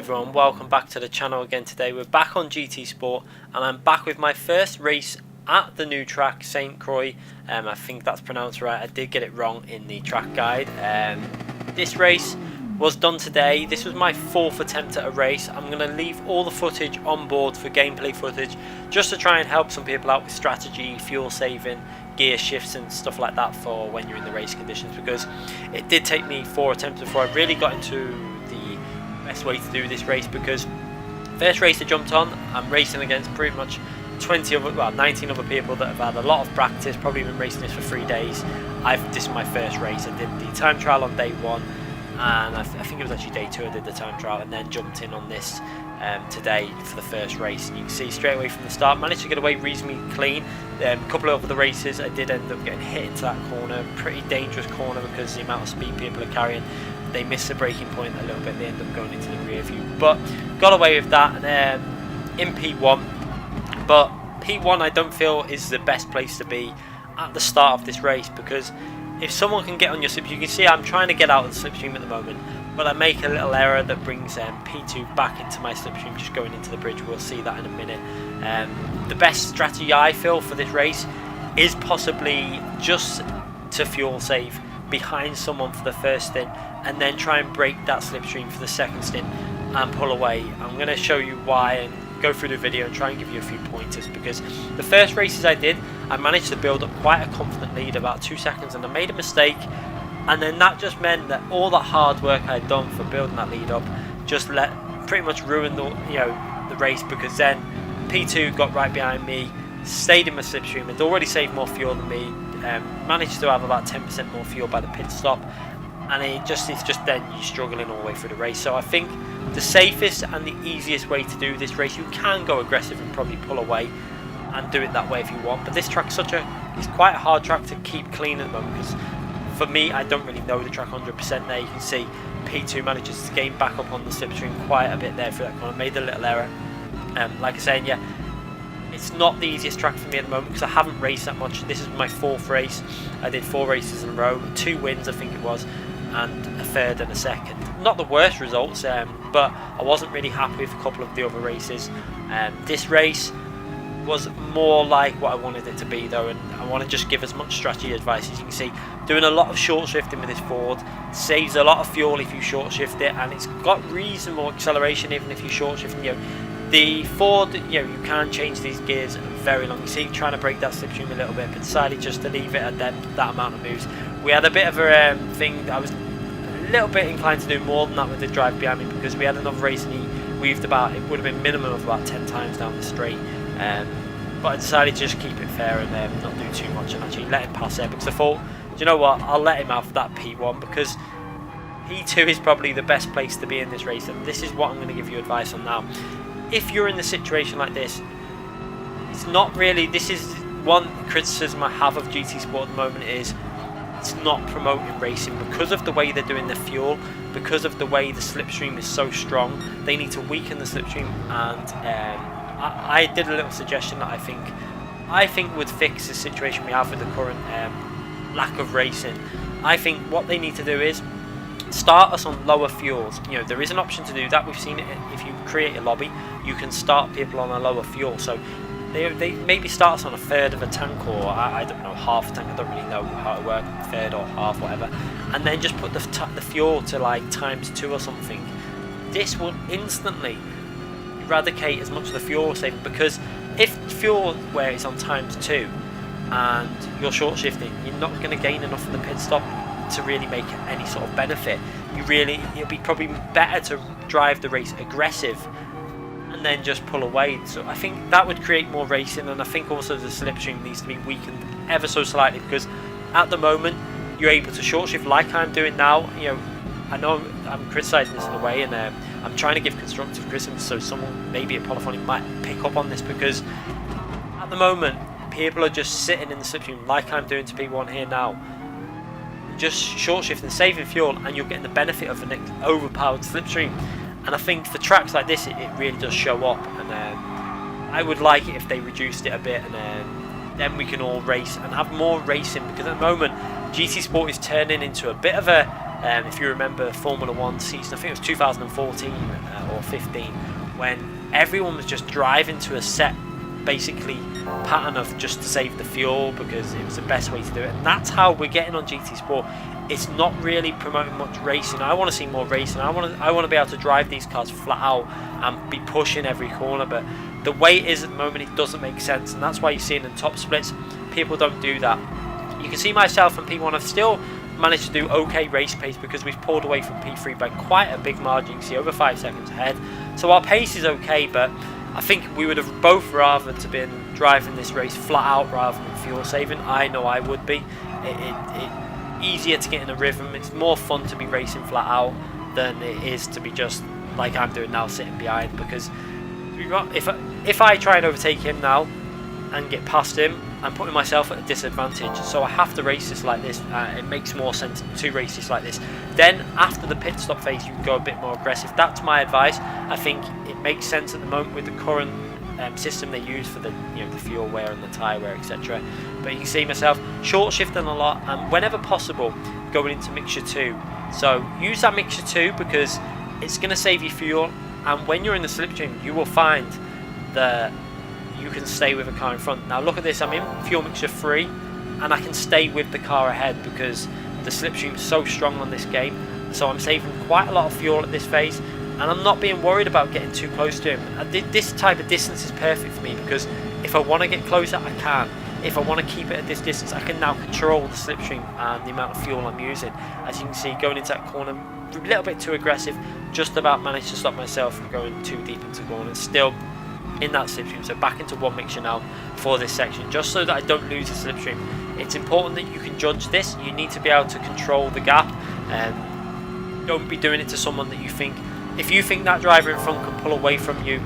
everyone, welcome back to the channel again. Today we're back on GT Sport and I'm back with my first race at the new track, Saint-Croix. I think that's pronounced right. I did get it wrong in the track guide. This race was done today. This was my fourth attempt at a race. I'm going to leave all the footage on board for gameplay footage just to try and help some people out with strategy, fuel saving, gear shifts and stuff like that for when you're in the race conditions, because it did take me 4 attempts before I really got into the best way to do this race. Because first race I jumped on, I'm racing against pretty much 19 other people that have had a lot of practice, probably been racing this for 3 days. This is my first race. I did the time trial on day 1 and I think it was actually day 2 I did the time trial, and then jumped in on this today for the first race. And you can see straight away from the start, managed to get away reasonably clean. A couple of other races I did end up getting hit into that corner, pretty dangerous corner because the amount of speed people are carrying. They missed the braking point a little bit, they end up going into the rear view, but got away with that in P1. But P1 I don't feel is the best place to be at the start of this race, because if someone can get on your slipstream, you can see I'm trying to get out of the slipstream at the moment, but I make a little error that brings P2 back into my slipstream, just going into the bridge. We'll see that in a minute. The best strategy I feel for this race is possibly just to fuel save behind someone for the first stint, and then try and break that slipstream for the second stint and pull away. I'm going to show you why and go through the video and try and give you a few pointers, because the first races I did, I managed to build up quite a confident lead, about 2 seconds, and I made a mistake, and then that just meant that all that hard work I had done for building that lead up just pretty much ruined the race, because then P2 got right behind me, stayed in my slipstream, had already saved more fuel than me, managed to have about 10% more fuel by the pit stop, and it's just then you're struggling all the way through the race. So I think the safest and the easiest way to do this race, you can go aggressive and probably pull away and do it that way if you want, but this track's it's quite a hard track to keep clean at the moment, because for me, I don't really know the track 100% there. You can see P2 manages to gain back up on the slipstream quite a bit there for that corner, made a little error. Like I said, yeah, it's not the easiest track for me at the moment because I haven't raced that much. This is my 4th race. I did 4 races in a row, 2 wins I think it was, and a 3rd and a 2nd. Not the worst results, but I wasn't really happy with a couple of the other races. This race was more like what I wanted it to be though, and I want to just give as much strategy advice as you can see. Doing a lot of short shifting with this Ford saves a lot of fuel if you short shift it, and it's got reasonable acceleration even if you short shift. The Ford, you can change these gears very long. You see, trying to break that slipstream a little bit, but decided just to leave it at that amount of moves. We had a bit of a thing. I was a little bit inclined to do more than that with the drive behind me, because we had another race and he weaved about, it would have been minimum of about 10 times down the straight. But I decided to just keep it fair and not do too much and actually let him pass there, because I thought, do you know what, I'll let him have that P1, because P2 is probably the best place to be in this race, and this is what I'm going to give you advice on now. If you're in the situation like this, it's not really, this is one criticism I have of GT Sport at the moment, is it's not promoting racing because of the way they're doing the fuel, because of the way the slipstream is so strong. They need to weaken the slipstream, and I did a little suggestion that I think would fix the situation we have with the current lack of racing. I think what they need to do is start us on lower fuels. There is an option to do that. We've seen it if you create a lobby, you can start people on a lower fuel. So they maybe start us on a 1/3 of a tank, or I don't know, half a tank. I don't really know how it works, 1/3 or half, whatever, and then just put the fuel to like ×2 or something. This will instantly eradicate as much of the fuel saving, because if fuel where it's on ×2 and you're short shifting, you're not going to gain enough of the pit stop to really make any sort of benefit. It'll be probably better to drive the race aggressive and then just pull away. So I think that would create more racing, and I think also the slipstream needs to be weakened ever so slightly, because at the moment you're able to short shift like I'm doing now. I know I'm criticising this in a way, and I'm trying to give constructive criticism so someone maybe at Polyphonic might pick up on this, because at the moment people are just sitting in the slipstream like I'm doing to P1 here now, just short shifting, saving fuel, and you're getting the benefit of an overpowered slipstream. And I think for tracks like this it really does show up, and I would like it if they reduced it a bit, and then we can all race and have more racing, because at the moment GT Sport is turning into a bit of a if you remember Formula 1 season, I think it was 2014 or 15, when everyone was just driving to a set basically pattern of just to save the fuel because it was the best way to do it. And that's how we're getting on GT Sport. It's not really promoting much racing. I want to see more racing. I want to be able to drive these cars flat out and be pushing every corner, but the way it is at the moment, it doesn't make sense, and that's why you're seeing in top splits people don't do that. You can see myself and P1 have still managed to do okay race pace because we've pulled away from P3 by quite a big margin. You can see over 5 seconds ahead, so our pace is okay, but I think we would have both rather to been driving this race flat out rather than fuel saving. I know I would be. It easier to get in a rhythm. It's more fun to be racing flat out than it is to be just like I'm doing now, sitting behind, because if I try and overtake him now and get past him, I'm putting myself at a disadvantage. So I have to race this like this. It makes more sense to race this like this. Then after the pit stop phase, you can go a bit more aggressive. That's my advice. I think it makes sense at the moment with the current system they use for the the fuel wear and the tyre wear, etc. But you can see myself short shifting a lot, and whenever possible going into mixture 2. So use that mixture 2 because it's going to save you fuel, and when you're in the slipstream you will find that you can stay with a car in front. Now look at this, I'm in fuel mixture 3 and I can stay with the car ahead because the slipstream is so strong on this game, so I'm saving quite a lot of fuel at this phase, and I'm not being worried about getting too close to him. This type of distance is perfect for me because if I want to get closer I can. If I want to keep it at this distance, I can now control the slipstream and the amount of fuel I'm using. As you can see, going into that corner a little bit too aggressive, just about managed to stop myself from going too deep into corners, still in that slipstream. So back into one mixture now for this section, just so that I don't lose the slipstream. It's important that you can judge this. You need to be able to control the gap, and don't be doing it to someone that you think, if you think that driver in front can pull away from you,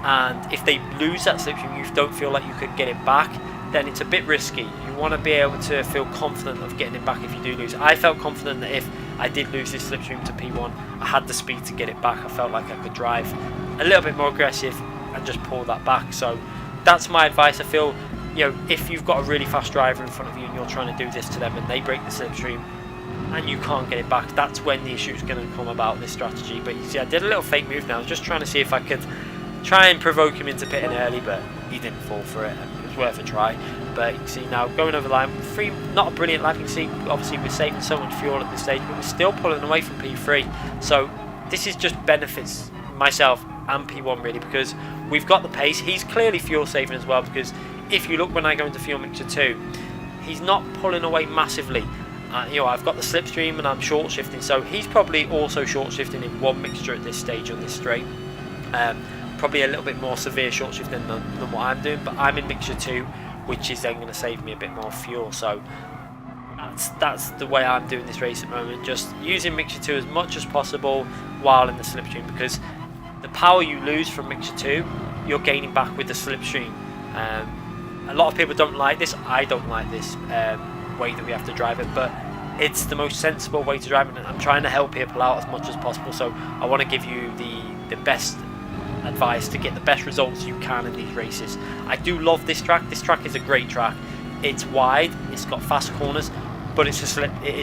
and if they lose that slipstream you don't feel like you could get it back, then it's a bit risky. You want to be able to feel confident of getting it back if you do lose. I felt confident that if I did lose this slipstream to P1, I had the speed to get it back. I felt like I could drive a little bit more aggressive and just pull that back. So that's my advice. I feel, if you've got a really fast driver in front of you and you're trying to do this to them and they break the slipstream and you can't get it back, that's when the issue is going to come about, this strategy. But you see, I did a little fake move now. I was just trying to see if I could try and provoke him into pitting early, but he didn't fall for it. It was worth a try. But you can see now going over the line, not a brilliant lap. You can see obviously we're saving so much fuel at this stage, but we're still pulling away from P3. So this is just benefits myself and P1 really, because we've got the pace. He's clearly fuel saving as well, because if you look when I go into fuel mixture 2, he's not pulling away massively. I've got the slipstream and I'm short shifting, so he's probably also short shifting in one mixture at this stage on this straight. Probably a little bit more severe short shifting than what I'm doing, but I'm in mixture 2, which is then going to save me a bit more fuel. So that's the way I'm doing this race at the moment, just using mixture 2 as much as possible while in the slipstream, because the power you lose from mixture 2 you're gaining back with the slipstream. A lot of people don't like this. I don't like this way that we have to drive it, but it's the most sensible way to drive it, and I'm trying to help people out as much as possible. So I want to give you the best advice to get the best results you can in these races. I do love this track. This track is a great track. It's wide, it's got fast corners, but it is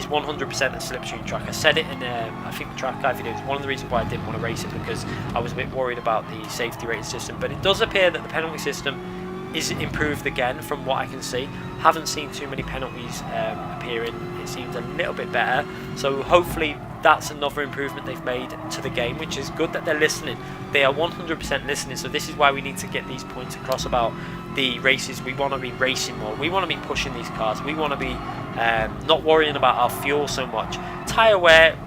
100% a slipstream track. I said it in I think the track guide video. It's one of the reasons why I didn't want to race it, because I was a bit worried about the safety rating system. But it does appear that the penalty system is improved again from what I can see. Haven't seen too many penalties appearing. It seems a little bit better, so hopefully that's another improvement they've made to the game, which is good that they're listening. They are 100% listening, so this is why we need to get these points across about the races. We want to be racing more, we want to be pushing these cars, we want to be not worrying about our fuel so much. Tyre wear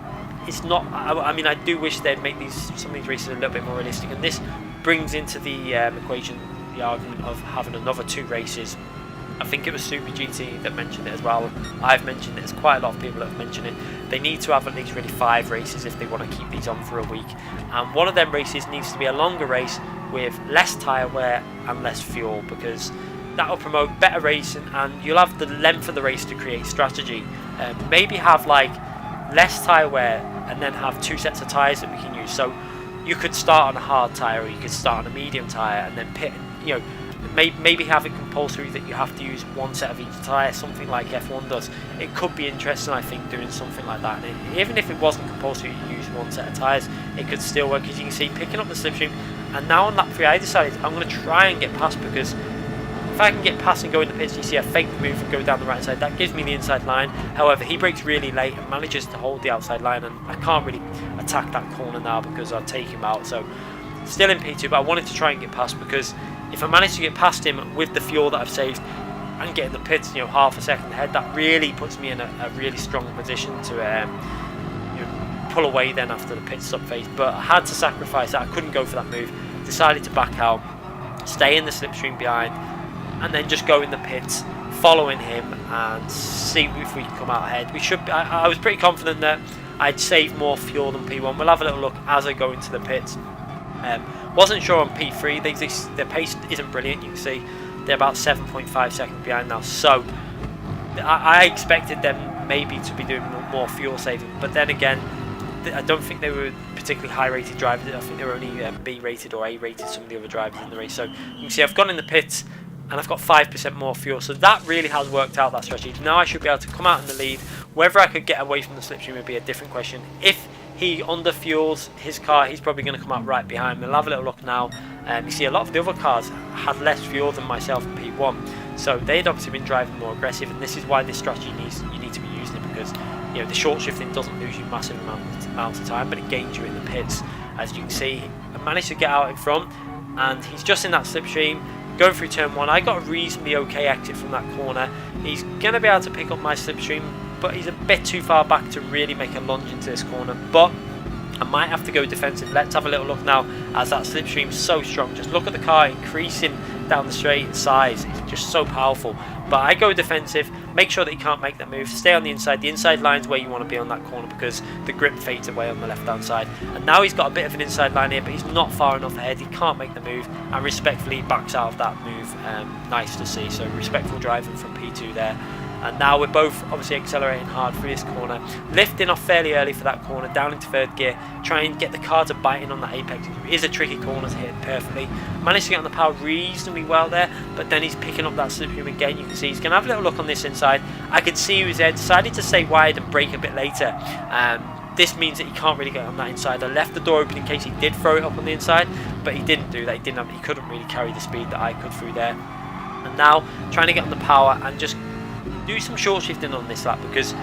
is not, I mean, I do wish they'd make some of these races a little bit more realistic, and this brings into the equation the argument of having another 2 races. I think it was Super GT that mentioned it as well. I've mentioned it. There's quite a lot of people that have mentioned it. They need to have at least really 5 races if they want to keep these on for a week. And one of them races needs to be a longer race with less tyre wear and less fuel, because that will promote better racing and you'll have the length of the race to create strategy. Maybe have like less tyre wear and then have 2 sets of tyres that we can use. So you could start on a hard tyre, or you could start on a medium tyre and then pit. maybe have it compulsory that you have to use one set of each tyre, something like F1 does. It could be interesting, I think, doing something like that. And even if it wasn't compulsory to use one set of tyres, it could still work. As you can see, picking up the slipstream. And now on lap 3, I decided I'm going to try and get past, because if I can get past and go in the pits, you see I fake the move and go down the right side, that gives me the inside line. However, he brakes really late and manages to hold the outside line, and I can't really attack that corner now because I'll take him out. So still in P2, but I wanted to try and get past, because if I manage to get past him with the fuel that I've saved and get in the pits, half a second ahead, that really puts me in a really strong position to pull away then after the pit stop phase. But I had to sacrifice that. I couldn't go for that move. Decided to back out, stay in the slipstream behind, and then just go in the pits, following him and see if we can come out ahead. We should. I was pretty confident that I'd save more fuel than P1. We'll have a little look as I go into the pits. Wasn't sure on P3. Their pace isn't brilliant. You can see they're about 7.5 seconds behind now. So I expected them maybe to be doing more fuel saving. But then again, I don't think they were particularly high rated drivers. I think they were only B rated or A rated, some of the other drivers in the race. So you can see I've gone in the pits and I've got 5% more fuel. So that really has worked out, that strategy. Now I should be able to come out in the lead. Whether I could get away from the slipstream would be a different question. If he underfuels his car, he's probably going to come out right behind me. We'll have a little look now. You see a lot of the other cars had less fuel than myself in P1, so they'd obviously been driving more aggressive, and this is why this strategy you need to be using it, because the short shifting doesn't lose you massive amounts of time, but it gains you in the pits. As you can see, I managed to get out in front, and he's just in that slipstream going through turn 1. I got a reasonably okay exit from that corner. He's going to be able to pick up my slipstream, but he's a bit too far back to really make a lunge into this corner. But I might have to go defensive. Let's have a little look now, as that slipstream is so strong. Just look at the car increasing down the straight in size. It's just so powerful. But I go defensive, make sure that he can't make that move, stay on the inside. The inside line's where you want to be on that corner, because the grip fades away on the left hand side. And now he's got a bit of an inside line here, but he's not far enough ahead. He can't make the move, and respectfully backs out of that move. Nice to see. So respectful driving from P2 there. And now we're both obviously accelerating hard through this corner, lifting off fairly early for that corner, down into third gear, try and get the car to bite in on that apex. It is a tricky corner to hit perfectly. Managed to get on the power reasonably well there, but then he's picking up that slipstream again. You can see he's going to have a little look on this inside. I could see he was there, decided to stay wide and brake a bit later. This means that he can't really get on that inside. I left the door open in case he did throw it up on the inside, but he didn't do that. He couldn't really carry the speed that I could through there. And now trying to get on the power and just do some short shifting on this lap, because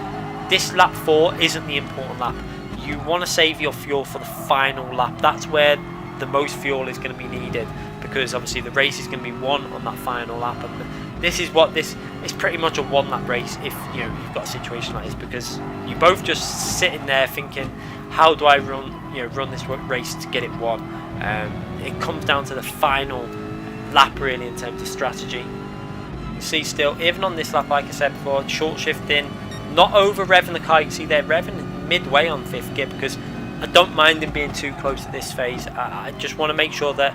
this lap 4 isn't the important lap. You want to save your fuel for the final lap. That's where the most fuel is going to be needed, because obviously the race is going to be won on that final lap, and this is pretty much a one lap race if you've got a situation like this, because you both just sitting there thinking, how do I run this race to get it won. It comes down to the final lap really in terms of strategy. See, still, even on this lap, like I said before, short shifting, not over revving the car. You can see they're revving midway on 5th gear, because I don't mind him being too close to this phase. I just want to make sure that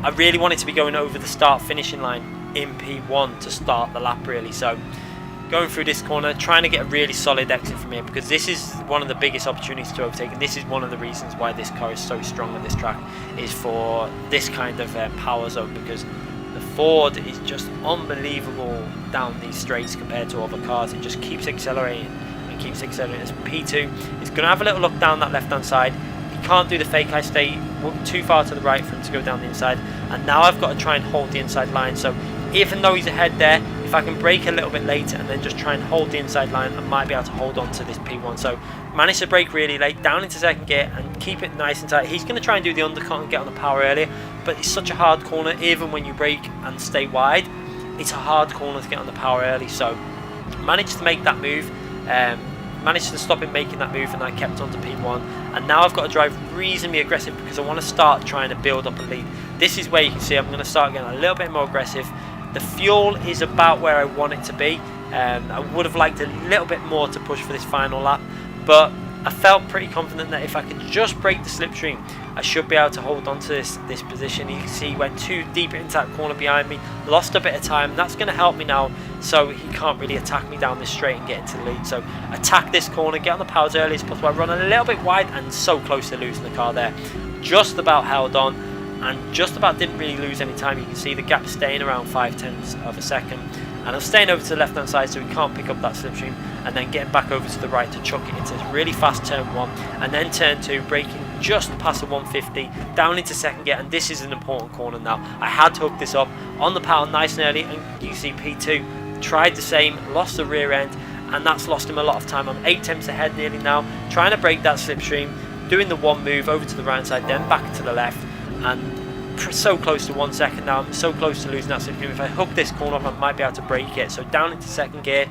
I really wanted to be going over the start finishing line in P1 to start the lap really. So going through this corner, trying to get a really solid exit from here, because this is one of the biggest opportunities to overtake, and this is one of the reasons why this car is so strong on this track, is for this kind of power zone, because the Ford is just unbelievable down these straights compared to other cars. It just keeps accelerating and keeps accelerating. As P2 is going to have a little look down that left hand side. He can't do the fake. I stay too far to the right for him to go down the inside, and now I've got to try and hold the inside line. So even though he's ahead there, if I can brake a little bit later and then just try and hold the inside line, I might be able to hold on to this P1. So managed to brake really late, down into second gear, and keep it nice and tight. He's going to try and do the undercut and get on the power earlier, but it's such a hard corner. Even when you brake and stay wide, it's a hard corner to get on the power early. So managed to make that move, managed to stop him making that move, and I kept on to P1. And now I've got to drive reasonably aggressive, because I want to start trying to build up a lead. This is where you can see I'm going to start getting a little bit more aggressive. The fuel is about where I want it to be. I would have liked a little bit more to push for this final lap, but I felt pretty confident that if I could just break the slipstream, I should be able to hold on to this position. You can see he went too deep into that corner behind me, lost a bit of time. That's going to help me now, so he can't really attack me down this straight and get into the lead. So attack this corner, get on the power as early as possible. I run a little bit wide and so close to losing the car there. Just about held on, and just about didn't really lose any time. You can see the gap staying around 0.5 of a second, and I'm staying over to the left hand side so he can't pick up that slipstream, and then getting back over to the right to chuck it into this really fast turn 1, and then turn 2, braking just past the 150 down into second gear. And this is an important corner now. I had to hook this up on the power nice and early, and you see P2 tried the same, lost the rear end, and that's lost him a lot of time. I'm 8 tenths ahead nearly now, trying to break that slipstream, doing the 1 move over to the right side, then back to the left, and so close to 1 second now. I'm so close to losing that slipstream. If I hook this corner up, I might be able to break it. So down into second gear,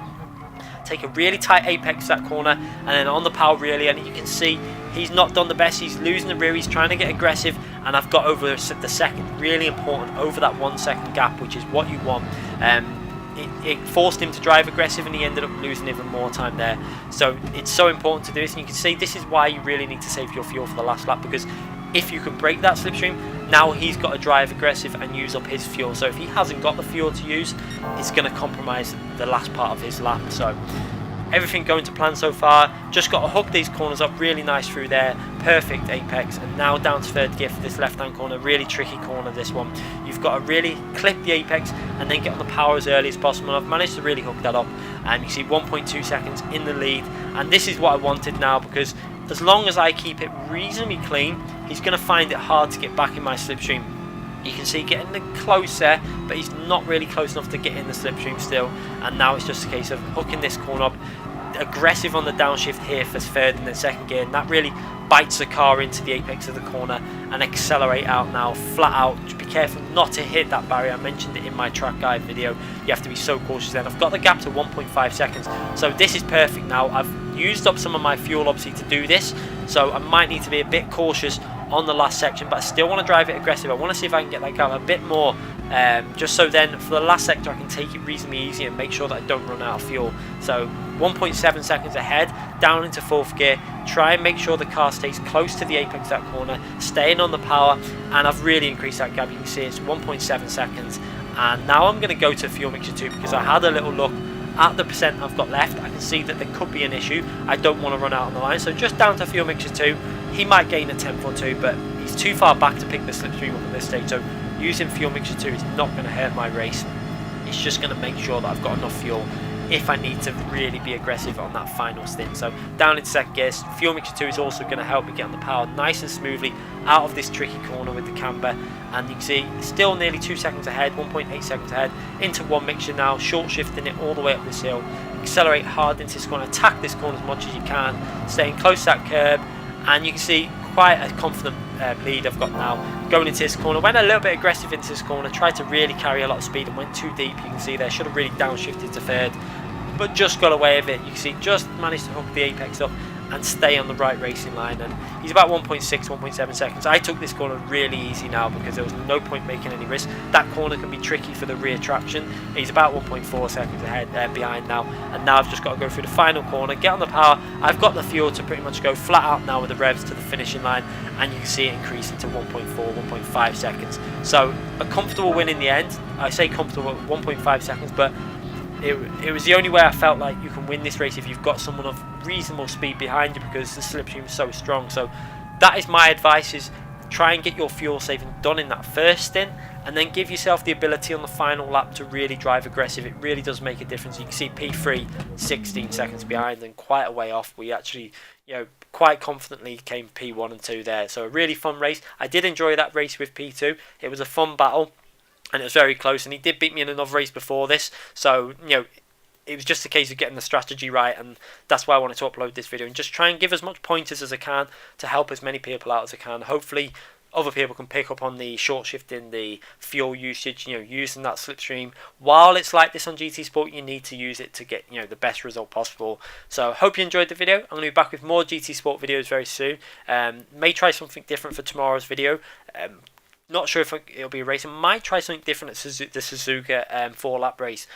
take a really tight apex that corner, and then on the power really, and you can see he's not done the best. He's losing the rear, he's trying to get aggressive, and I've got over the second, really important, over that 1 second gap, which is what you want. It forced him to drive aggressive, and he ended up losing even more time there. So it's so important to do this, and you can see this is why you really need to save your fuel for the last lap, because if you can break that slipstream, now he's got to drive aggressive and use up his fuel. So if he hasn't got the fuel to use, it's going to compromise the last part of his lap. So everything going to plan so far. Just got to hook these corners up really nice through there. Perfect apex, and now down to third gear for this left hand corner. Really tricky corner, this one. You've got to really clip the apex and then get on the power as early as possible. And I've managed to really hook that up, and you see 1.2 seconds in the lead, and this is what I wanted now, because as long as I keep it reasonably clean, he's going to find it hard to get back in my slipstream. You can see getting close there, but he's not really close enough to get in the slipstream still. And now it's just a case of hooking this corner up, aggressive on the downshift here for third and then second gear, and that really bites the car into the apex of the corner, and accelerate out now, flat out. Just be careful not to hit that barrier. I mentioned it in my track guide video. You have to be so cautious then. I've got the gap to 1.5 seconds, so this is perfect now. I've used up some of my fuel obviously to do this, so I might need to be a bit cautious on the last section, but I still want to drive it aggressive. I want to see if I can get that gap a bit more, just so then for the last sector I can take it reasonably easy and make sure that I don't run out of fuel. So 1.7 seconds ahead, down into fourth gear, try and make sure the car stays close to the apex of that corner, staying on the power, and I've really increased that gap. You can see it's 1.7 seconds, and now I'm going to go to fuel mixture 2, because I had a little look at the percent I've got left. I can see that there could be an issue. I don't want to run out on the line, so just down to fuel mixture 2. He might gain a tenth or two, but he's too far back to pick the slipstream up at this stage, so using fuel mixture 2 is not going to hurt my race. It's just going to make sure that I've got enough fuel if I need to really be aggressive on that final stint. So down in second gear, fuel mixture 2 is also going to help me get on the power nice and smoothly out of this tricky corner with the camber. And you can see still nearly 2 seconds ahead, 1.8 seconds ahead, into one mixture now, short shifting it all the way up this hill. Accelerate hard into this corner, attack this corner as much as you can, staying close to that curb, and you can see quite a confident lead I've got now going into this corner. Went a little bit aggressive into this corner, tried to really carry a lot of speed and went too deep. You can see there, should have really downshifted to third, but just got away with it. You can see just managed to hook the apex up and stay on the right racing line, and he's about 1.6, 1.7 seconds. I took this corner really easy now because there was no point making any risk. That corner can be tricky for the rear traction. He's about 1.4 seconds ahead behind now, and now I've just got to go through the final corner, get on the power. I've got the fuel to pretty much go flat out now with the revs to the finishing line, and you can see it increasing to 1.4, 1.5 seconds. So a comfortable win in the end. I say comfortable at 1.5 seconds, but it was the only way I felt like you can win this race if you've got someone of reasonable speed behind you, because the slipstream is so strong. So that is my advice, is try and get your fuel saving done in that first stint, and then give yourself the ability on the final lap to really drive aggressive. It really does make a difference. You can see P3 16 seconds behind and quite a way off. We actually, quite confidently came P1 and 2 there. So a really fun race. I did enjoy that race with P2. It was a fun battle, and it was very close, and he did beat me in another race before this, so it was just a case of getting the strategy right, and that's why I wanted to upload this video and just try and give as much pointers as I can to help as many people out as I can. Hopefully other people can pick up on the short shifting, the fuel usage, using that slipstream. While it's like this on GT Sport, you need to use it to get the best result possible. So hope you enjoyed the video. I'm going to be back with more GT Sport videos very soon. May try something different for tomorrow's video. Not sure if it'll be a race. I might try something different at the Suzuka 4-lap race.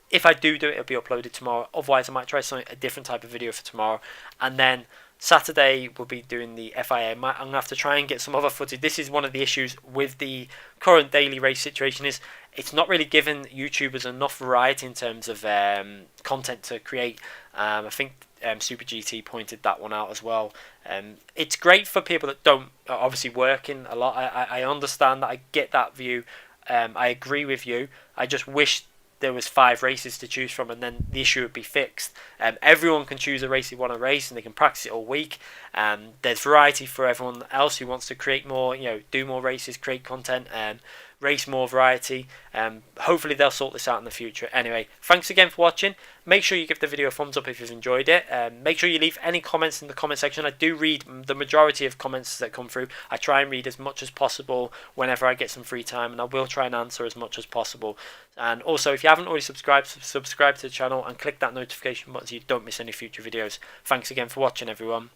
If I do it, it'll be uploaded tomorrow. Otherwise, I might try a different type of video for tomorrow. And then Saturday we'll be doing the FIA. I'm gonna have to try and get some other footage. This is one of the issues with the current daily race situation, is it's not really giving YouTubers enough variety in terms of content to create. I think Super GT pointed that one out as well. It's great for people that don't obviously working a lot. I understand that. I get that view. I agree with you. I just wish there was 5 races to choose from, and then the issue would be fixed. Everyone can choose a race they want to race, and they can practice it all week. There's variety for everyone else who wants to create more, do more races, create content, race more variety. Hopefully they'll sort this out in the future. Anyway, thanks again for watching. Make sure you give the video a thumbs up if you've enjoyed it. Make sure you leave any comments in the comment section. I do read the majority of comments that come through. I try and read as much as possible whenever I get some free time, and I will try and answer as much as possible. And also, if you haven't already subscribed to the channel and click that notification button so you don't miss any future videos. Thanks again for watching, everyone.